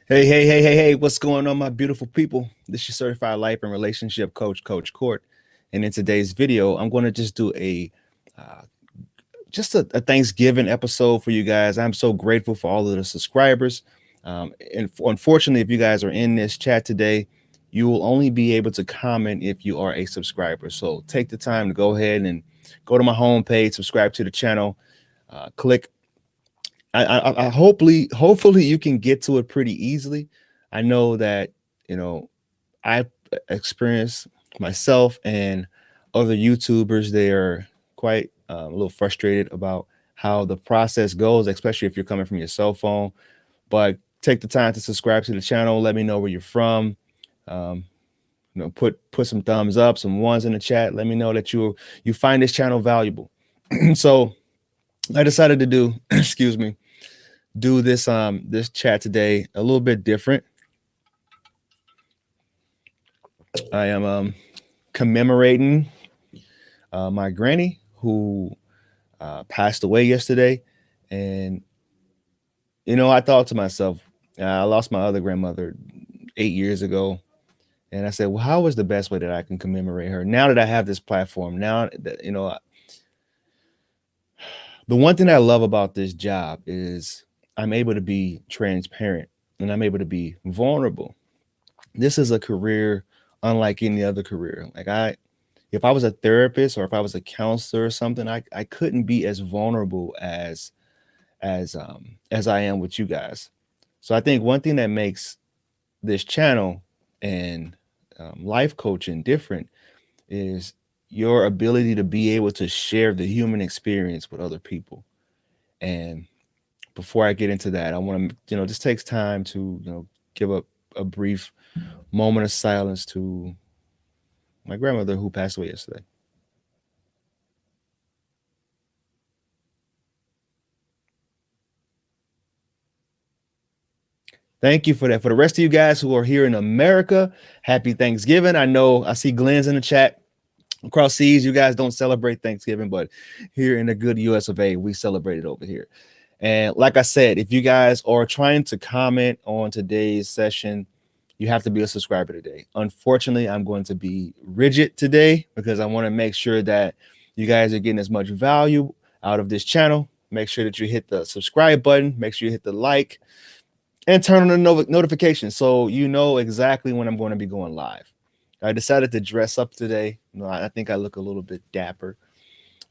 Hey, what's going on, my beautiful people? This is your certified life and relationship coach, Coach Court. And in today's video, I'm going to just do uh, a Thanksgiving episode for you guys. I'm so grateful for all of the subscribers. Unfortunately, if you guys are in this chat today, you will only be able to comment if you are a subscriber. So take the time to go ahead and go to my homepage, subscribe to the channel, click I hopefully you can get to it pretty easily. I know that I experienced myself and other YouTubers. They are quite a little frustrated about how the process goes, especially if you're coming from your cell phone. But take the time to subscribe to the channel. Let me know where you're from. Um, put some thumbs up, some ones in the chat. Let me know that you find this channel valuable. So I decided to do, excuse me, do this chat today a little bit different. I am commemorating my granny who passed away yesterday, and I thought to myself, I lost my other grandmother 8 years ago, and I said, well, how is the best way that I can commemorate her now that I have this platform? Now that the one thing I love about this job is I'm able to be transparent and I'm able to be vulnerable. This is a career unlike any other career. If I was a therapist or if I was a counselor or something, I couldn't be as vulnerable as I am with you guys. So I think one thing that makes this channel and life coaching different is your ability to be able to share the human experience with other people. And before I get into that, I want to, just takes time to, give a brief moment of silence to my grandmother who passed away yesterday. Thank you for that. For the rest of you guys who are here in America, happy Thanksgiving. I know I see Glenn's in the chat. Across seas, you guys don't celebrate Thanksgiving, but here in the good US of A, we celebrate it over here. And like I said, if you guys are trying to comment on today's session, you have to be a subscriber today. Unfortunately, I'm going to be rigid today because I want to make sure that you guys are getting as much value out of this channel. Make sure that you hit the subscribe button. Make sure you hit the like and turn on the notifications so you know exactly when I'm going to be going live. I decided to dress up today. I think I look a little bit dapper.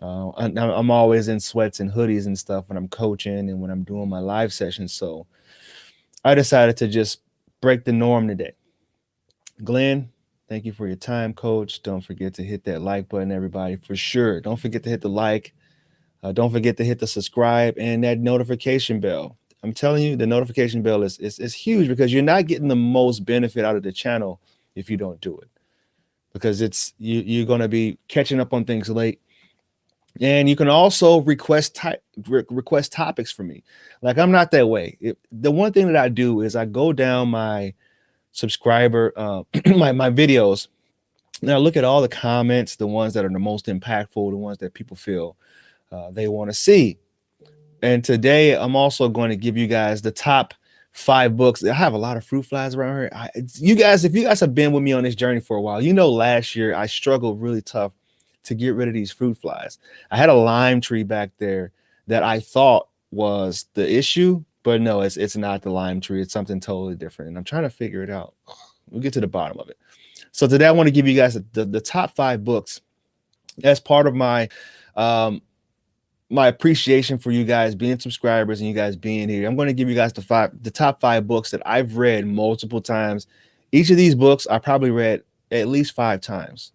I'm always in sweats and hoodies and stuff when I'm coaching and when I'm doing my live sessions. So I decided to just break the norm today. Glenn, thank you for your time, coach. Don't forget to hit that like button, everybody, for sure. Don't forget to hit the like. Don't forget to hit the subscribe and that notification bell. I'm telling you, the notification bell is huge because you're not getting the most benefit out of the channel if you don't do it. Because you're going to be catching up on things late. And you can also request topics for me. Like, I'm not that way. The one thing that I do is I go down my subscriber, my videos, and I look at all the comments, the ones that are the most impactful, the ones that people feel they want to see. And today I'm also going to give you guys the top 5 books. I have a lot of fruit flies around here. If you guys have been with me on this journey for a while, last year I struggled really tough to get rid of these fruit flies. I had a lime tree back there that I thought was the issue, but no, it's not the lime tree. It's something totally different. And I'm trying to figure it out. We'll get to the bottom of it. So today I want to give you guys the top 5 books as part of my my appreciation for you guys being subscribers and you guys being here. I'm going to give you guys the top 5 books that I've read multiple times. Each of these books I probably read at least 5 times.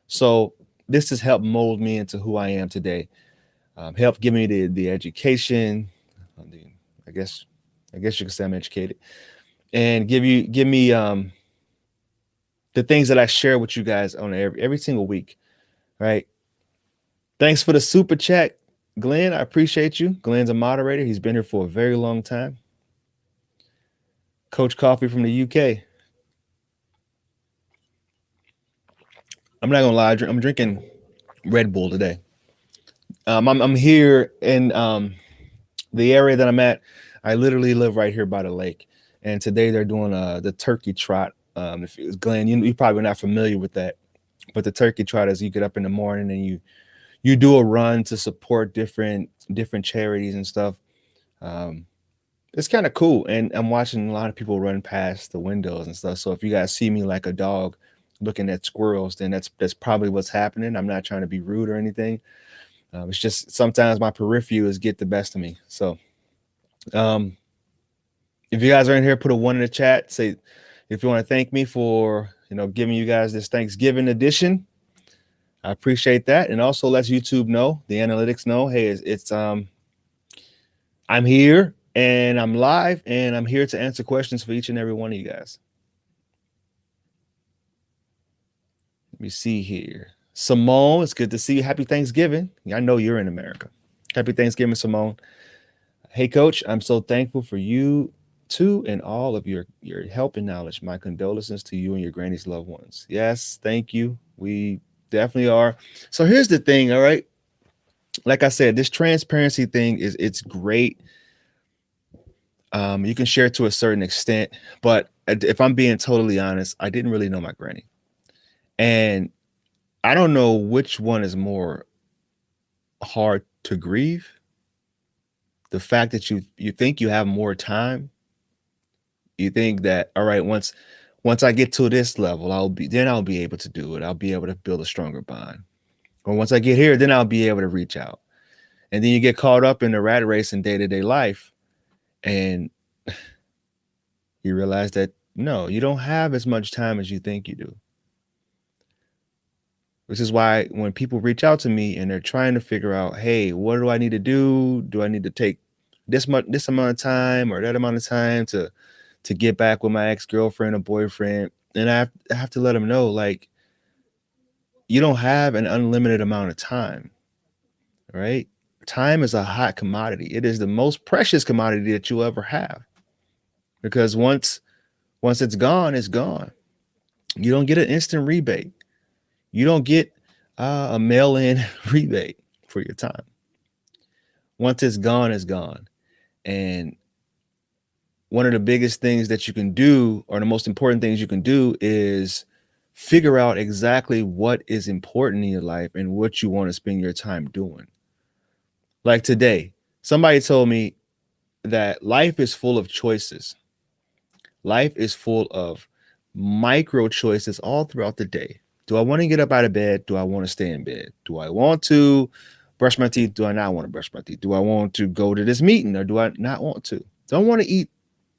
So this has helped mold me into who I am today. Helped give me the education. I guess you could say I'm educated, and give me the things that I share with you guys on every single week. Right. Thanks for the super chat, Glenn. I appreciate you. Glenn's a moderator. He's been here for a very long time. Coach Coffee from the UK. I'm not gonna lie. I'm drinking Red Bull today. I'm here in the area that I'm at. I literally live right here by the lake, and today they're doing the turkey trot. If it was Glenn, you're probably not familiar with that, but the turkey trot is you get up in the morning and you do a run to support different charities and stuff. Um, it's kind of cool, and I'm watching a lot of people run past the windows and stuff. So if you guys see me like a dog looking at squirrels, then that's probably what's happening. I'm not trying to be rude or anything. It's just sometimes my peripherals get the best of me. So um, if you guys are in here, put a one in the chat. Say if you want to thank me for giving you guys this Thanksgiving edition. I appreciate that, and also lets YouTube know, the analytics know, hey, it's I'm here and I'm live and I'm here to answer questions for each and every one of you guys. Let me see here. Simone, it's good to see you. Happy Thanksgiving. I know you're in America. Happy Thanksgiving, Simone. Hey, Coach, I'm so thankful for you too and all of your help and knowledge. My condolences to you and your granny's loved ones. Yes, thank you. We definitely are. So here's the thing, all right? Like I said, this transparency thing it's great. You can share to a certain extent, but if I'm being totally honest, I didn't really know my granny. And I don't know which one is more hard to grieve. The fact that you think you have more time, you think that, all right, once I get to this level, I'll be able to do it. I'll be able to build a stronger bond. Or once I get here, then I'll be able to reach out. And then you get caught up in the rat race in day-to-day life, and you realize that no, you don't have as much time as you think you do. Which is why when people reach out to me and they're trying to figure out, hey, what do I need to do? Do I need to take this amount of time or that amount of time to get back with my ex-girlfriend or boyfriend? And I have to let them know, like, you don't have an unlimited amount of time, right? Time is a hot commodity. It is the most precious commodity that you'll ever have, because once it's gone, it's gone. You don't get an instant rebate. You don't get a mail-in rebate for your time. Once it's gone, it's gone. And one of the biggest things that you can do, or the most important things you can do, is figure out exactly what is important in your life and what you want to spend your time doing. Like today, somebody told me that life is full of choices. Life is full of micro choices all throughout the day. Do I want to get up out of bed? Do I want to stay in bed? Do I want to brush my teeth? Do I not want to brush my teeth? Do I want to go to this meeting or do I not want to? Do I want to eat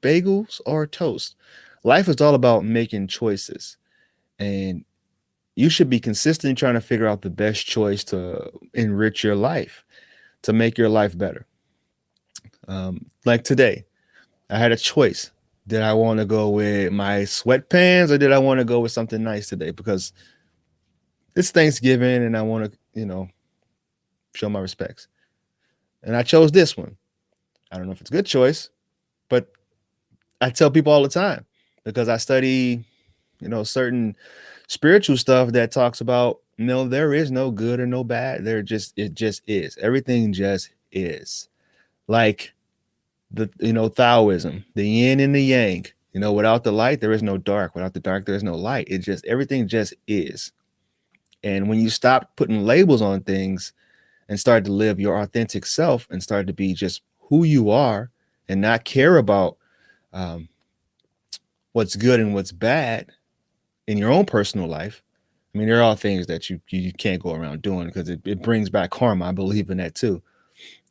bagels or toast? Life is all about making choices, and you should be consistently trying to figure out the best choice to enrich your life, to make your life better. Like today, I had a choice. Did I want to go with my sweatpants or did I want to go with something nice today? Because it's Thanksgiving and I want to, show my respects. And I chose this one. I don't know if it's a good choice, but I tell people all the time, because I study, certain spiritual stuff that talks about, there is no good or no bad. It just is. Everything just is. Like the, Taoism, the yin and the yang, without the light, there is no dark. Without the dark, there is no light. Everything just is. And when you stop putting labels on things and start to live your authentic self and start to be just who you are and not care about what's good and what's bad in your own personal life. I mean, there are things that you can't go around doing because it brings back karma. I believe in that too.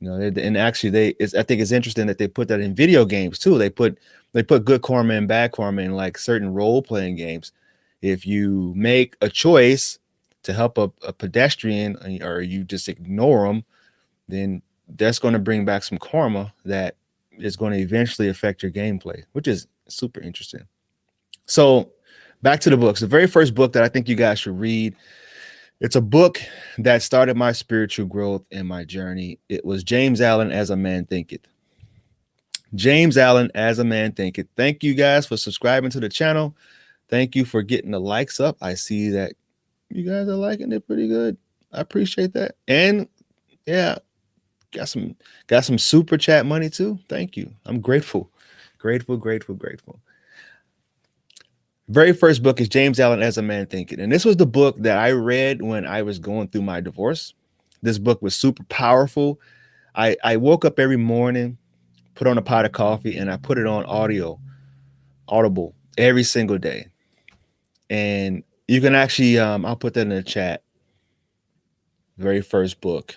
And actually I think it's interesting that they put that in video games too. They put good karma and bad karma in like certain role-playing games. If you make a choice to help a pedestrian or you just ignore them, then that's going to bring back some karma that is going to eventually affect your gameplay, which is super interesting. So back to the books. The very first book that I think you guys should read, it's a book that started my spiritual growth and my journey. It was James Allen, As a Man Thinketh. James Allen, As a Man Thinketh. Thank you guys for subscribing to the channel. Thank you for getting the likes up. I see that you guys are liking it pretty good. I appreciate that. And yeah, got some super chat money too. Thank you. I'm grateful. Grateful, grateful, grateful. Very first book is James Allen As a Man Thinking. And this was the book that I read when I was going through my divorce. This book was super powerful. I woke up every morning, put on a pot of coffee, and I put it on audible every single day. And you can actually, I'll put that in the chat. Very first book,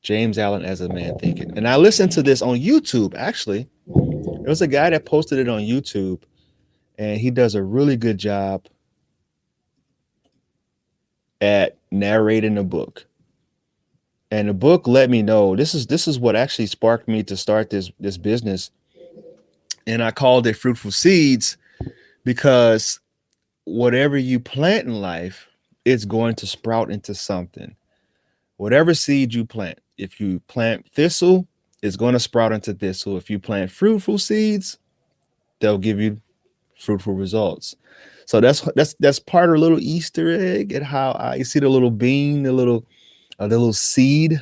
James Allen As a Man Thinking. And I listened to this on YouTube, actually. There was a guy that posted it on YouTube, and he does a really good job at narrating the book. And the book let me know this is what actually sparked me to start this business. And I called it Fruitful Seeds because whatever you plant in life, it's going to sprout into something. Whatever seed you plant, if you plant thistle, it's going to sprout into thistle. If you plant fruitful seeds, they'll give you fruitful results. So that's part of a little Easter egg at how you see the little bean, the little seed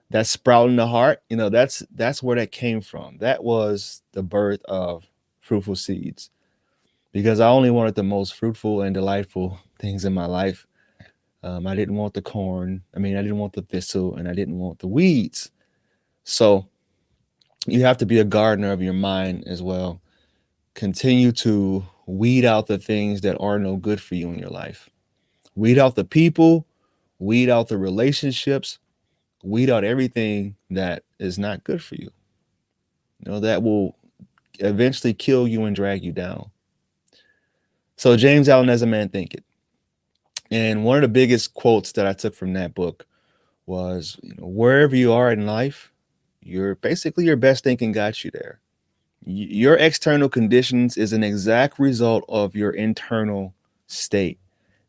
that's sprouting the heart. You know, that's where that came from. That was the birth of Fruitful Seeds, because I only wanted the most fruitful and delightful things in my life. I didn't want the corn. I didn't want the thistle, and I didn't want the weeds. So you have to be a gardener of your mind as well. Continue to weed out the things that are no good for you in your life. Weed out the people, weed out the relationships, weed out everything that is not good for you. You know, that will eventually kill you and drag you down. So James Allen As a Man Thinking. And one of the biggest quotes that I took from that book was, you know, wherever you are in life, your best thinking got you there. Your external conditions is an exact result of your internal state.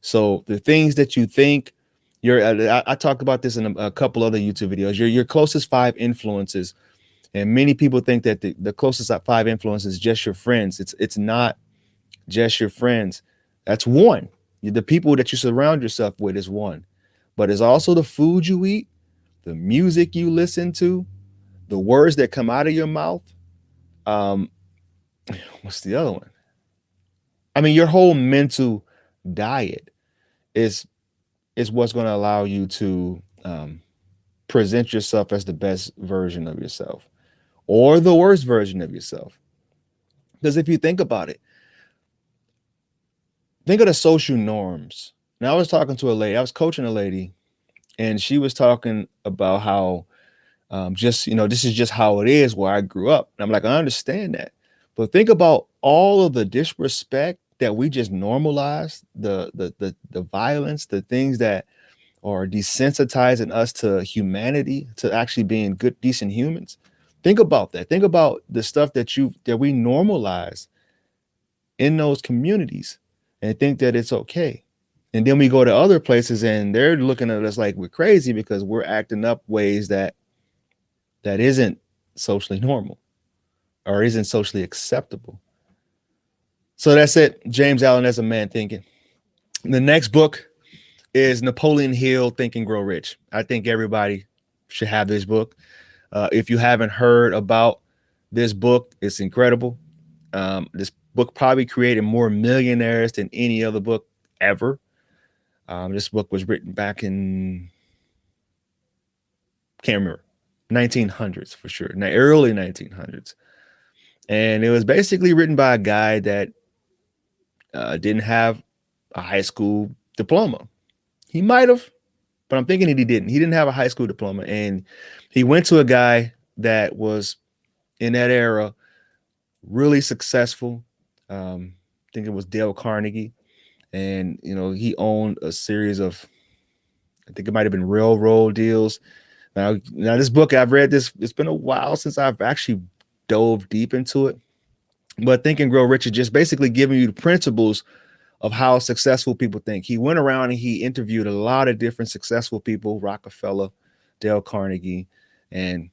So the things that you think, I talked about this in a couple other YouTube videos. Your closest 5 influences, and many people think that the closest 5 influences is just your friends. It's not just your friends. That's one. The people that you surround yourself with is one, but it's also the food you eat, the music you listen to, the words that come out of your mouth. What's the other one? Your whole mental diet is what's going to allow you to present yourself as the best version of yourself or the worst version of yourself. Because if you think about it, think of the social norms. Now, I was coaching a lady, and she was talking about how this is just how it is where I grew up. And I'm like, I understand that. But think about all of the disrespect that we just normalized, the violence, the things that are desensitizing us to humanity, to actually being good, decent humans. Think about that. Think about the stuff that we normalize in those communities and think that it's okay. And then we go to other places and they're looking at us like we're crazy because we're acting up ways that isn't socially normal or isn't socially acceptable. So that's it. James Allen As a Man Thinking. The next book is Napoleon Hill, Think and Grow Rich. I think everybody should have this book. If you haven't heard about this book, it's incredible. This book probably created more millionaires than any other book ever. This book was written back in, can't remember, 1900s for sure, in the early 1900s. And it was basically written by a guy that didn't have a high school diploma. He might have, but I'm thinking that he didn't. He didn't have a high school diploma. And he went to a guy that was in that era really successful. I think it was Dale Carnegie. And, you know, he owned a series of, I think it might have been railroad deals. Now this book, I've read this, it's been a while since I've actually dove deep into it. But Think and Grow Rich is just basically giving you the principles of how successful people think. He went around and he interviewed a lot of different successful people, Rockefeller, Dale Carnegie, and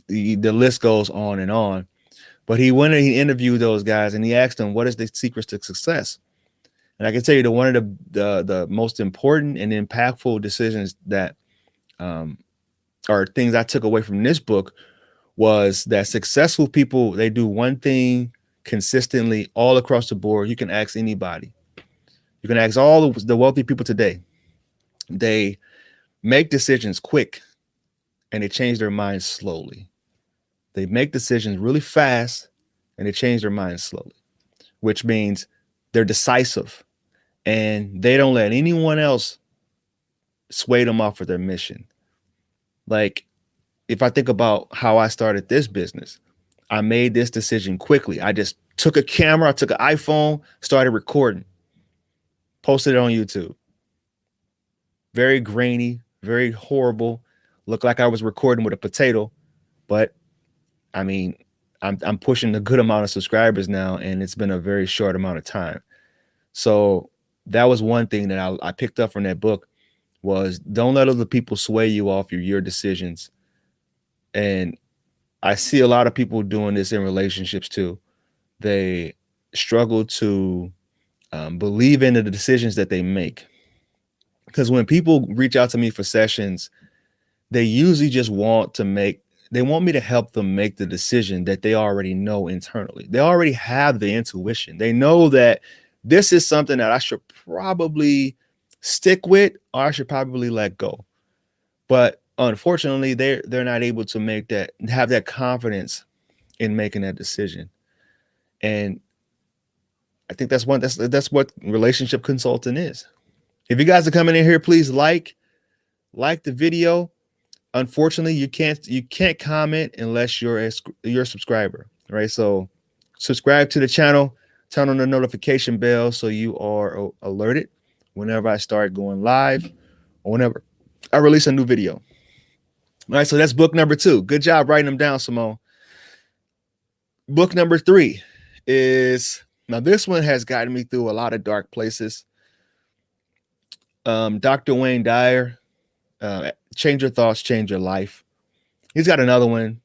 the list goes on and on. But he went and he interviewed those guys and he asked them, what is the secrets to success? And I can tell you that one of the most important and impactful decisions that are things I took away from this book was that successful people, they do one thing consistently all across the board. You can ask anybody. You can ask all the wealthy people today. They make decisions quick and they change their minds slowly. They make decisions really fast and they change their minds slowly, which means they're decisive and they don't let anyone else sway them off of their mission. Like, if I think about how I started this business, I made this decision quickly. I just took a camera, I took an iPhone, started recording, posted it on YouTube. Very grainy, very horrible. Looked like I was recording with a potato, but I mean, I'm pushing a good amount of subscribers now, and it's been a very short amount of time. So that was one thing that I picked up from that book, was don't let other people sway you off your decisions. And I see a lot of people doing this in relationships too. They struggle to believe in the decisions that they make. Because when people reach out to me for sessions, they usually just want me to help them make the decision that they already know internally. They already have the intuition. They know that this is something that I should probably stick with, or I should probably let go. But unfortunately, they're not able to have that confidence in making that decision. And I think that's what relationship consulting is. If you guys are coming in here, please like the video. Unfortunately, you can't comment unless you're a subscriber, right? So subscribe to the channel, turn on the notification bell so you are alerted whenever I start going live or whenever I release a new video. All right, so that's book number 2. Good job writing them down, Simone. Book number 3 is, now this one has gotten me through a lot of dark places. Dr. Wayne Dyer, Change Your Thoughts, Change Your Life. He's got another one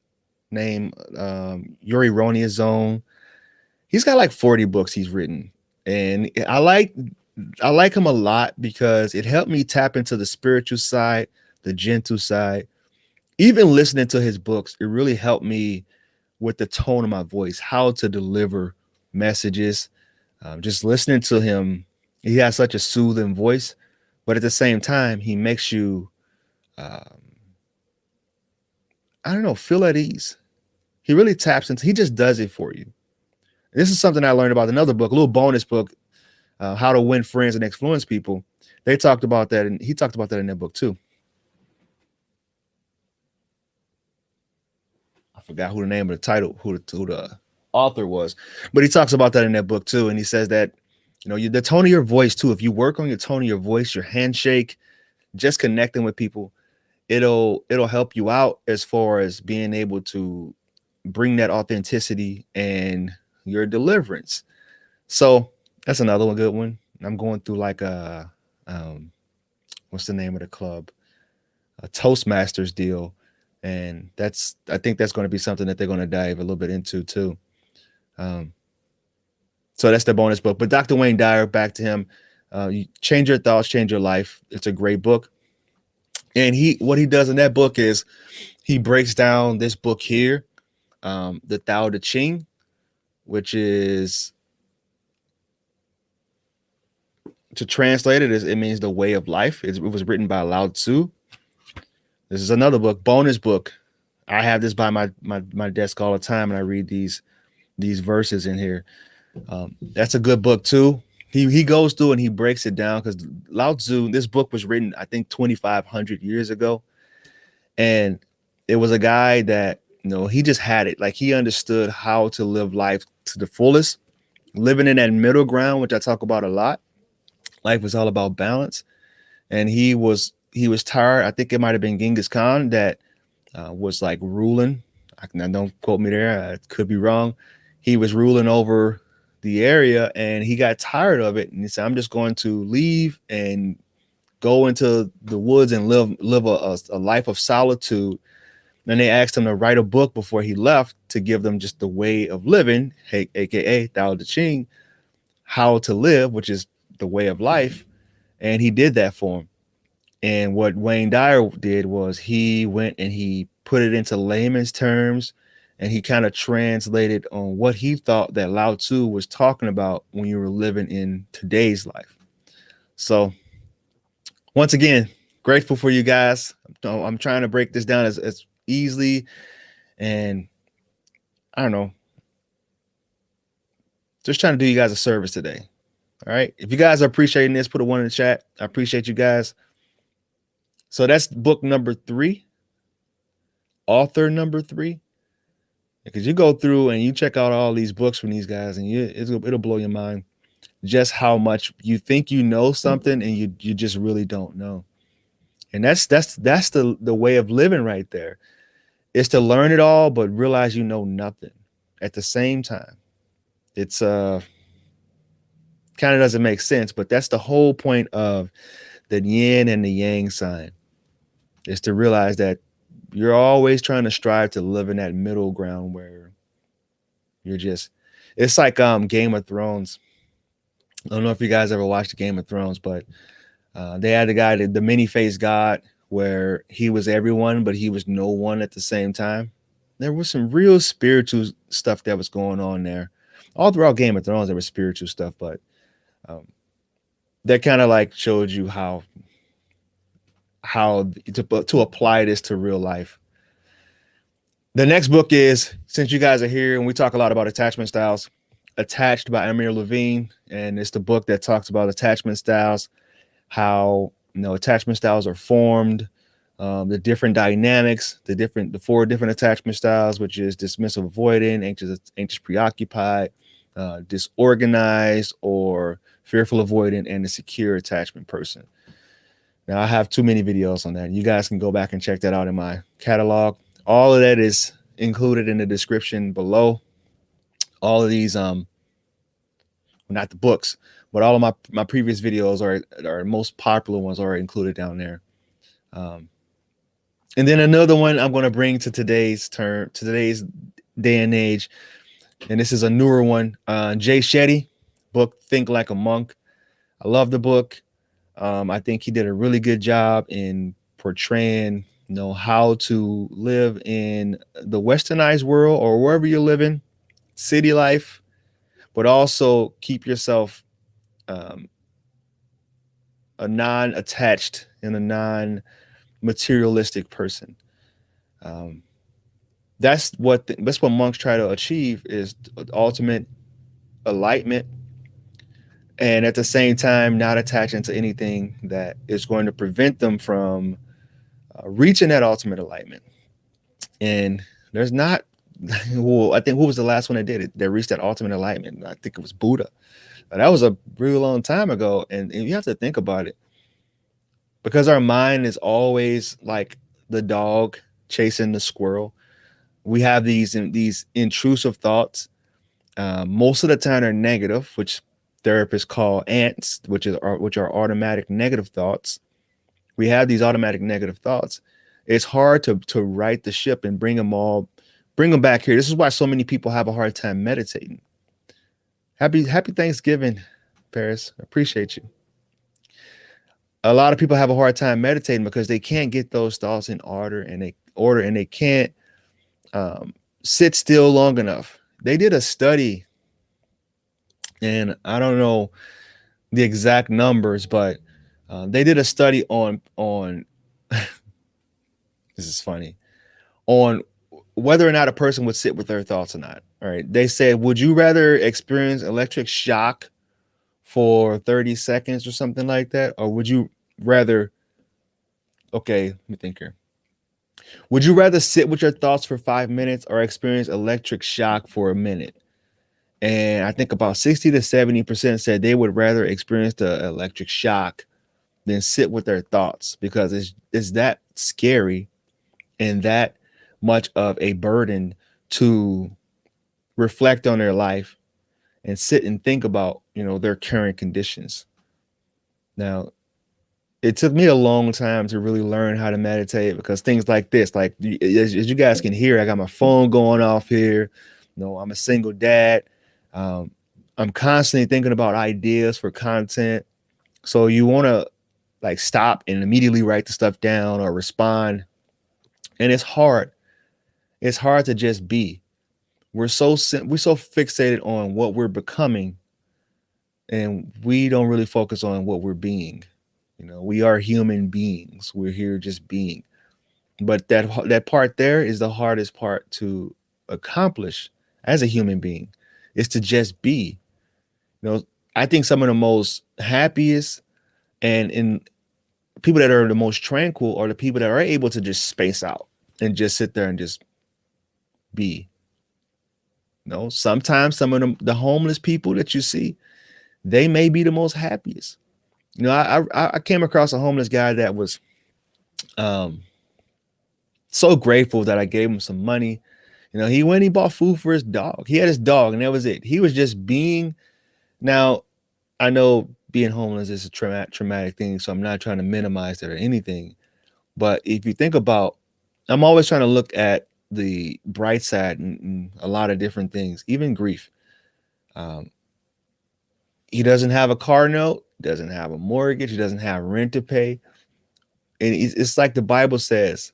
named Your Erroneous Zone. He's got like 40 books he's written. And I like him a lot because it helped me tap into the spiritual side, the gentle side. Even listening to his books, it really helped me with the tone of my voice, how to deliver messages. Just listening to him, he has such a soothing voice, but at the same time, he makes you, feel at ease. He really taps into, he just does it for you. This is something I learned about another book, a little bonus book, How to Win Friends and Influence People. They talked about that, and he talked about that in that book too. I forgot who the name of the title, who the author was, but he talks about that in that book too. And he says that, the tone of your voice too, if you work on your tone of your voice, your handshake, just connecting with people, it'll help you out as far as being able to bring that authenticity and your deliverance. So that's another one, good one. I'm going through like what's the name of the club? A Toastmasters deal. And I think that's going to be something that they're going to dive a little bit into too. So that's the bonus book. But Dr. Wayne Dyer, back to him, Change Your Thoughts, Change Your Life. It's a great book. And what he does in that book is he breaks down this book here, the Tao Te Ching, which is, to translate it, it means the way of life. It was written by Lao Tzu. This is another book, bonus book. I have this by my desk all the time, and I read these verses in here. That's a good book too. He goes through and he breaks it down, because Lao Tzu, this book was written, I think, 2,500 years ago. And it was a guy that, he just had it. Like, he understood how to live life to the fullest, living in that middle ground, which I talk about a lot. Life was all about balance. And he was tired. I think it might have been Genghis Khan that was like ruling. Now, don't quote me there. I could be wrong. He was ruling over the area and he got tired of it. And he said, I'm just going to leave and go into the woods and live a life of solitude. And they asked him to write a book before he left to give them just the way of living, aka Tao Te Ching, how to live, which is the way of life. And he did that for him. And what Wayne Dyer did was he went and he put it into layman's terms, and he kind of translated on what he thought that Lao Tzu was talking about when you were living in today's life. So once again, grateful for you guys. I'm trying to break this down as easily, and I don't know, just trying to do you guys a service today. All right. If you guys are appreciating this, put a 1 in the chat. I appreciate you guys. So that's book number 3, author number 3. Because you go through and you check out all these books from these guys, and it'll blow your mind just how much you think you know something and you just really don't know. And that's the way of living right there. Is to learn it all, but realize you know nothing at the same time. It's kind of doesn't make sense, but that's the whole point of the yin and the yang sign, is to realize that you're always trying to strive to live in that middle ground where you're just, it's like Game of Thrones. I don't know if you guys ever watched Game of Thrones, but they had the guy, the many-faced god, where he was everyone, but he was no one at the same time. There was some real spiritual stuff that was going on there. All throughout Game of Thrones, there was spiritual stuff, but that kind of like showed you how to apply this to real life. The next book is, since you guys are here and we talk a lot about attachment styles, Attached by Amir Levine, and it's the book that talks about attachment styles, how attachment styles are formed, the different dynamics, the 4 different attachment styles, which is dismissive avoidant, anxious preoccupied, disorganized or fearful avoidant, and the secure attachment person. Now I have too many videos on that. You guys can go back and check that out in my catalog. All of that is included in the description below. All of these, not the books, but all of my previous videos are most popular ones are included down there. And then another one I'm going to bring to today's day and age, and this is a newer one. Jay Shetty book, Think Like a Monk. I love the book. I think he did a really good job in portraying, how to live in the westernized world or wherever you're living, city life, but also keep yourself a non-attached and a non-materialistic person. That's what monks try to achieve, is ultimate enlightenment, and at the same time not attaching to anything that is going to prevent them from reaching that ultimate enlightenment. And there's not, well, I think, who was the last one that did it, that reached that ultimate enlightenment? I think it was Buddha. That was a really long time ago. And you have to think about it, because our mind is always like the dog chasing the squirrel. We have these intrusive thoughts. Most of the time are negative, which therapists call ants, which are automatic negative thoughts. We have these automatic negative thoughts. It's hard to right the ship and bring them back here. This is why so many people have a hard time meditating. Happy Thanksgiving, Paris. I appreciate you. A lot of people have a hard time meditating because they can't get those thoughts in order, and they can't sit still long enough. They did a study, and I don't know the exact numbers, but they did a study on this is funny, on whether or not a person would sit with their thoughts or not. All right. They said, would you rather experience electric shock for 30 seconds or something like that? Or would you rather, okay, let me think here. Would you rather sit with your thoughts for 5 minutes or experience electric shock for a minute? And I think about 60 to 70% said they would rather experience the electric shock than sit with their thoughts, because it's that scary and that much of a burden to reflect on their life and sit and think about, their current conditions. Now, it took me a long time to really learn how to meditate, because things like this, like as you guys can hear, I got my phone going off here. I'm a single dad. I'm constantly thinking about ideas for content. So you want to like stop and immediately write the stuff down or respond. And it's hard. It's hard to just be. We're so fixated on what we're becoming, and we don't really focus on what we're being. We are human beings. We're here just being. But that part there is the hardest part to accomplish as a human being, is to just be. I think some of the most happiest and in people that are the most tranquil are the people that are able to just space out and just sit there and just be. Sometimes some of the homeless people that you see, they may be the most happiest. I came across a homeless guy that was so grateful that I gave him some money. He went, he bought food for his dog. He had his dog, and that was it. He was just being. Now, I know being homeless is a traumatic thing, so I'm not trying to minimize that or anything. But if you think about, I'm always trying to look at the bright side and a lot of different things, even grief. He doesn't have a car note, doesn't have a mortgage, he doesn't have rent to pay. And it's like the Bible says,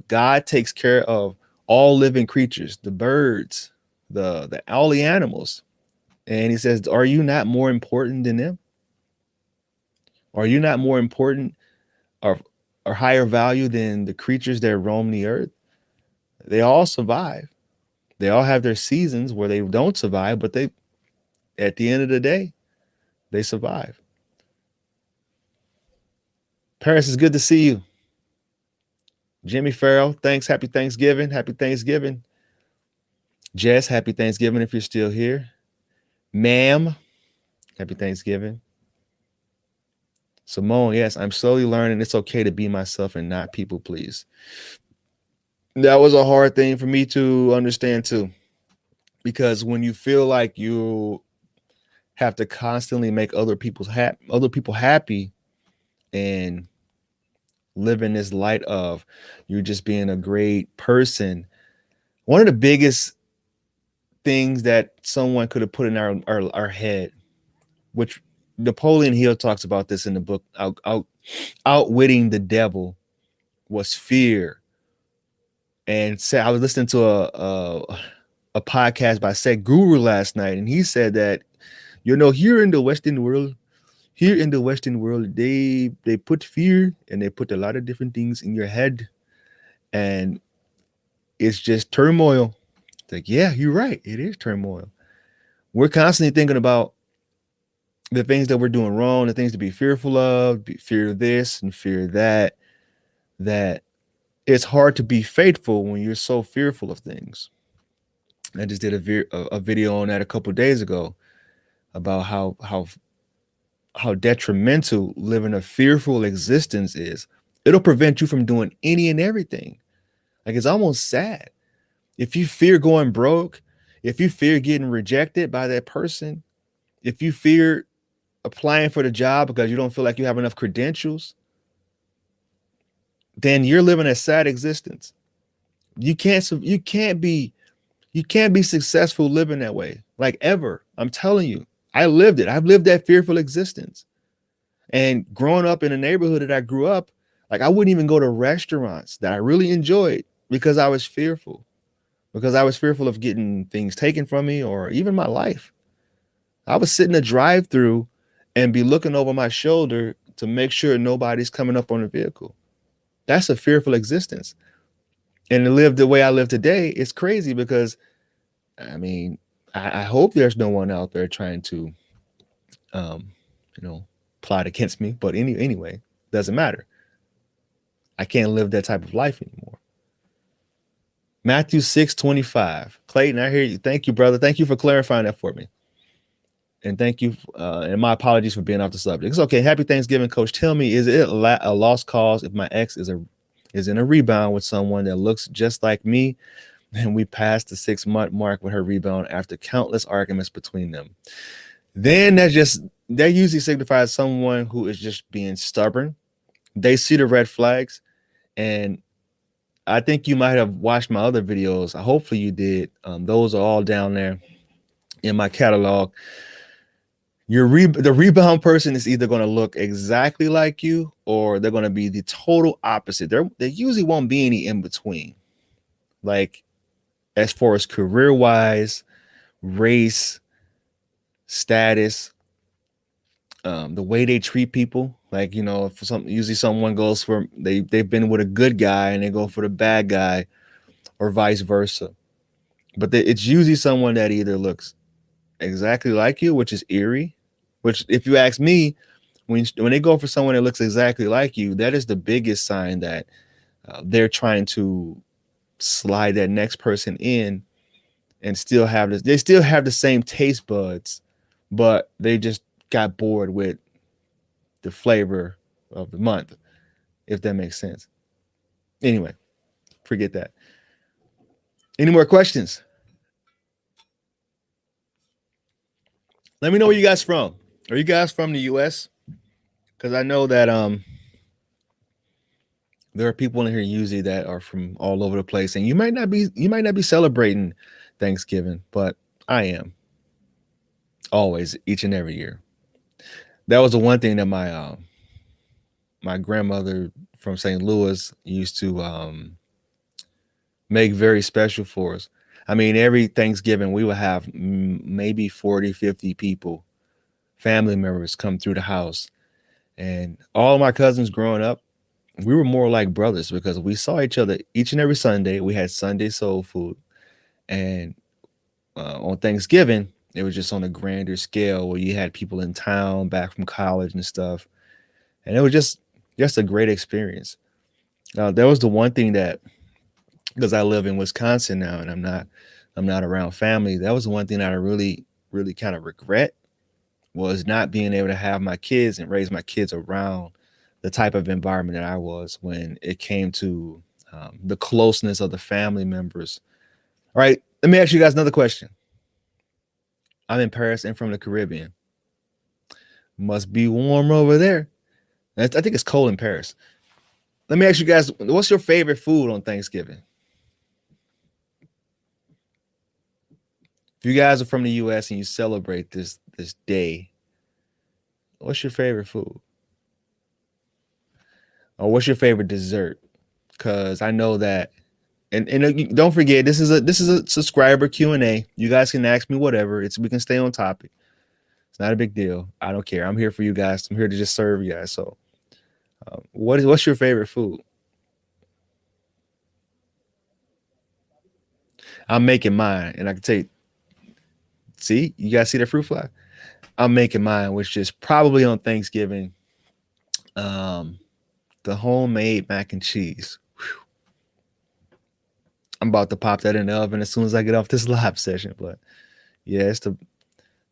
God takes care of all living creatures, the birds, the all the animals. And he says, are you not more important than them? Are you not more important or higher value than the creatures that roam the earth? They all survive. They all have their seasons where they don't survive, but at the end of the day, they survive. Paris, it's good to see you. Jimmy Farrell, thanks. Happy Thanksgiving. Happy Thanksgiving. Jess, happy Thanksgiving if you're still here. Ma'am, happy Thanksgiving. Simone, yes, I'm slowly learning it's okay to be myself and not people please. That was a hard thing for me to understand too, because when you feel like you have to constantly make other people happy and live in this light of you just being a great person, one of the biggest things that someone could have put in our head, which Napoleon Hill talks about this in the book Outwitting the Devil, was fear. And I was listening to a podcast by Seth Guru last night, and he said that here in the Western world, they put fear and they put a lot of different things in your head, and it's just turmoil. It's like, yeah, you're right, it is turmoil. We're constantly thinking about the things that we're doing wrong, the things to be fearful of, fear this and fear that it's hard to be faithful when you're so fearful of things. I just did a video on that a couple of days ago about how detrimental living a fearful existence is. It'll prevent you from doing any and everything. Like, it's almost sad. If you fear going broke, if you fear getting rejected by that person, if you fear applying for the job because you don't feel like you have enough credentials, then you're living a sad existence. You can't be successful living that way, like, ever. I'm telling you, I lived it. I've lived that fearful existence. And growing up in a neighborhood that I grew up, like, I wouldn't even go to restaurants that I really enjoyed because I was fearful. Because I was fearful of getting things taken from me or even my life. I would sit in a drive-through and be looking over my shoulder to make sure nobody's coming up on the vehicle. That's a fearful existence. And to live the way I live today is crazy because, I mean, I hope there's no one out there trying to, plot against me. But anyway, doesn't matter. I can't live that type of life anymore. Matthew 6:25. Clayton, I hear you. Thank you, brother. Thank you for clarifying that for me. And thank you. And my apologies for being off the subject. It's okay. Happy Thanksgiving, Coach. Tell me, is it a lost cause if my ex is in a rebound with someone that looks just like me, and we passed the 6-month mark with her rebound after countless arguments between them? Then that usually signifies someone who is just being stubborn. They see the red flags, and I think you might have watched my other videos. Hopefully you did. Those are all down there in my catalog. The rebound person is either going to look exactly like you or they're going to be the total opposite. There usually won't be any in between. Like as far as career wise, race, status, the way they treat people. Like, you know, if some usually someone goes for they've been with a good guy and they go for the bad guy, or vice versa. But it's usually someone that either looks exactly like you, which is eerie. Which, if you ask me, when they go for someone that looks exactly like you, that is the biggest sign that they're trying to slide that next person in and still have this. They still have the same taste buds, but they just got bored with the flavor of the month, if that makes sense. Anyway, forget that. Any more questions? Let me know where you guys from. Are you guys from the US? Because I know that there are people in here usually that are from all over the place, and you might not be celebrating Thanksgiving, but I am always, each and every year. That was the one thing that my grandmother from St. Louis used to make very special for us. I mean, every Thanksgiving we would have maybe 40, 50 people, family members come through the house. And all my cousins growing up, we were more like brothers because we saw each other each and every Sunday. We had Sunday soul food. And on Thanksgiving, it was just on a grander scale where you had people in town back from college and stuff. And it was just a great experience. Now, that was the one thing that, because I live in Wisconsin now and I'm not around family, that was the one thing that I really, really kind of regret, was not being able to have my kids and raise my kids around the type of environment that I was when it came to the closeness of the family members. All right, let me ask you guys another question. I'm in Paris and from the Caribbean. Must be warm over there. I think it's cold in Paris. Let me ask you guys, what's your favorite food on Thanksgiving? If you guys are from the US and you celebrate this day, what's your favorite food? Or what's your favorite dessert? Because I know that, and don't forget, this is a subscriber Q&A. You guys can ask me whatever. We can stay on topic. It's not a big deal. I don't care. I'm here for you guys. I'm here to just serve you guys. So, what's your favorite food? I'm making mine, and I can tell you. See, you guys see the fruit fly? I'm making mine, which is probably on Thanksgiving. Um, the homemade mac and cheese. I'm about to pop that in the oven as soon as I get off this live session. But yeah,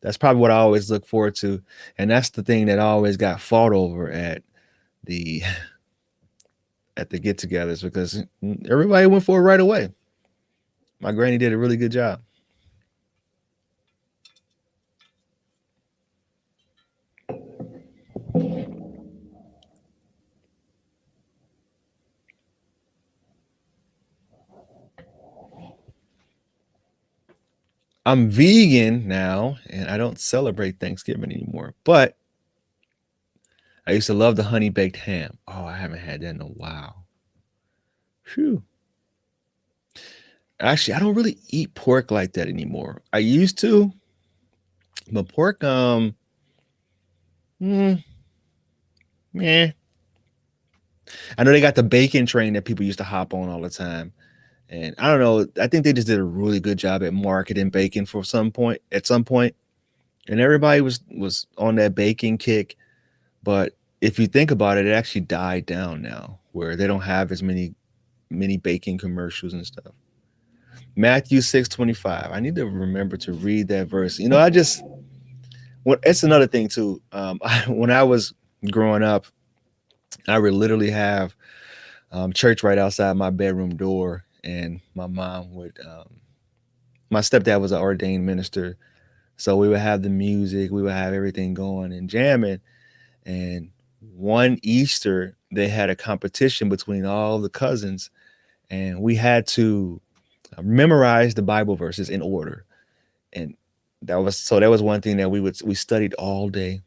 that's probably what I always look forward to, and that's the thing that I always got fought over the at the get-togethers, because everybody went for it right away. My granny did a really good job. I'm vegan now, and I don't celebrate Thanksgiving anymore. But I used to love the honey baked ham. Oh, I haven't had that in a while. Phew. Actually, I don't really eat pork like that anymore. I used to, but pork, mm, yeah. I know they got the bacon train that people used to hop on all the time. And I don't know. I think they just did a really good job at marketing bacon for some point. And everybody was on that bacon kick. But if you think about it, it actually died down now, where they don't have as many bacon commercials and stuff. Matthew 6:25. I need to remember to read that verse. You know, it's another thing too. When I was growing up, I would literally have church right outside my bedroom door, and my stepdad was an ordained minister, so we would have the music, we would have everything going and jamming. And one Easter, they had a competition between all the cousins, and we had to memorize the Bible verses in order. And that was one thing that we studied all day,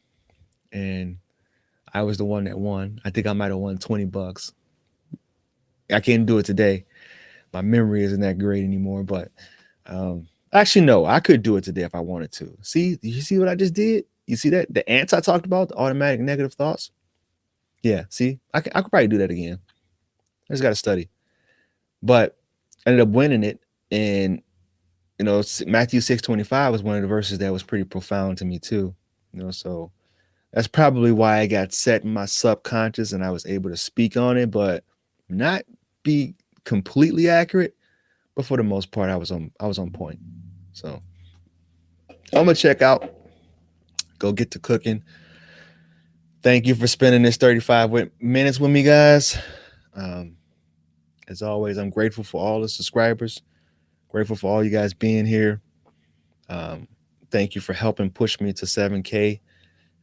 and I was the one that won. I think I might have won $20. I can't do it today. My memory isn't that great anymore, but actually no, I could do it today if I wanted to. See, you see what I just did? You see that the ants I talked about, the automatic negative thoughts? Yeah, see, I could probably do that again. I just got to study. But I ended up winning it, and Matthew 6:25 was one of the verses that was pretty profound to me too. So that's probably why I got set in my subconscious and I was able to speak on it, but not be completely accurate. But for the most part, I was on point. So I'm gonna check out, go get to cooking. Thank you for spending this 35 minutes with me, guys. Um, as always, I'm grateful for all the subscribers. Grateful for all you guys being here. Um, Thank you for helping push me to 7K.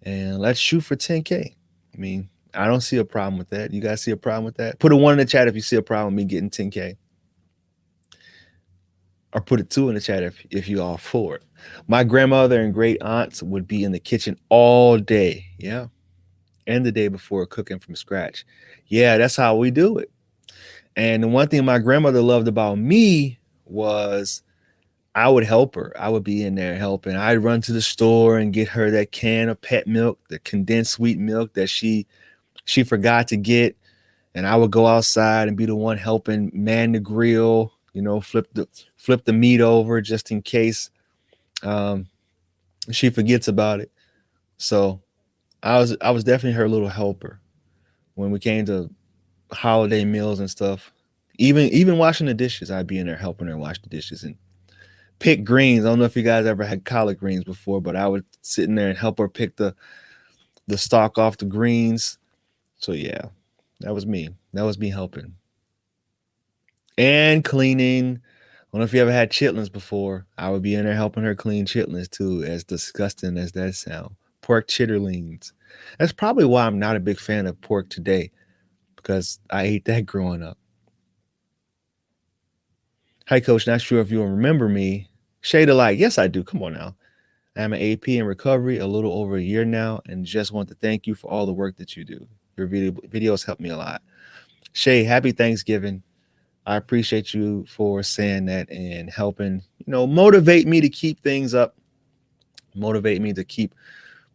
And let's shoot for 10K. I mean, I don't see a problem with that. You guys see a problem with that? Put a 1 in the chat if you see a problem with me getting 10K. Or put a 2 in the chat if you all for it. My grandmother and great aunts would be in the kitchen all day. Yeah. And the day before, cooking from scratch. Yeah, that's how we do it. And the one thing my grandmother loved about me was I would help her. I would be in there helping. I'd run to the store and get her that can of pet milk, the condensed sweet milk that she forgot to get. And I would go outside and be the one helping man the grill, flip the meat over just in case she forgets about it. So I was definitely her little helper when we came to holiday meals and stuff. Even washing the dishes, I'd be in there helping her wash the dishes and pick greens. I don't know if you guys ever had collard greens before, but I would sit in there and help her pick the stalk off the greens. So yeah, that was me. That was me helping. And cleaning. I don't know if you ever had chitlins before. I would be in there helping her clean chitlins too, as disgusting as that sound. Pork chitterlings. That's probably why I'm not a big fan of pork today, because I ate that growing up. Hi, Coach. Not sure if you'll remember me. Shade of light. Yes, I do. Come on now. I'm an AP in recovery a little over a year now, and just want to thank you for all the work that you do. Your videos help me a lot. Shay, happy Thanksgiving. I appreciate you for saying that and helping, motivate me to keep things up, motivate me to keep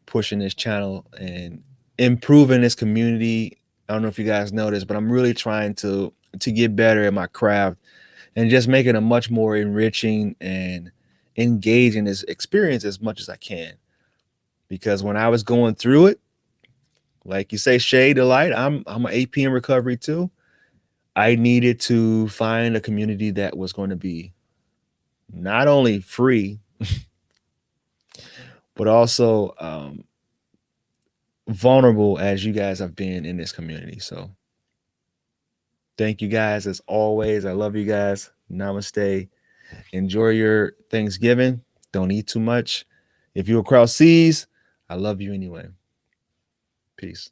pushing this channel and improving this community. I don't know if you guys know this, but I'm really trying to get better at my craft and just make it a much more enriching and engaging this experience as much as I can. Because when I was going through it, like you say, shade of light, I'm an AP in recovery too. I needed to find a community that was going to be not only free, but also vulnerable as you guys have been in this community. So thank you guys as always. I love you guys. Namaste. Enjoy your Thanksgiving. Don't eat too much. If you're across seas, I love you anyway. Peace.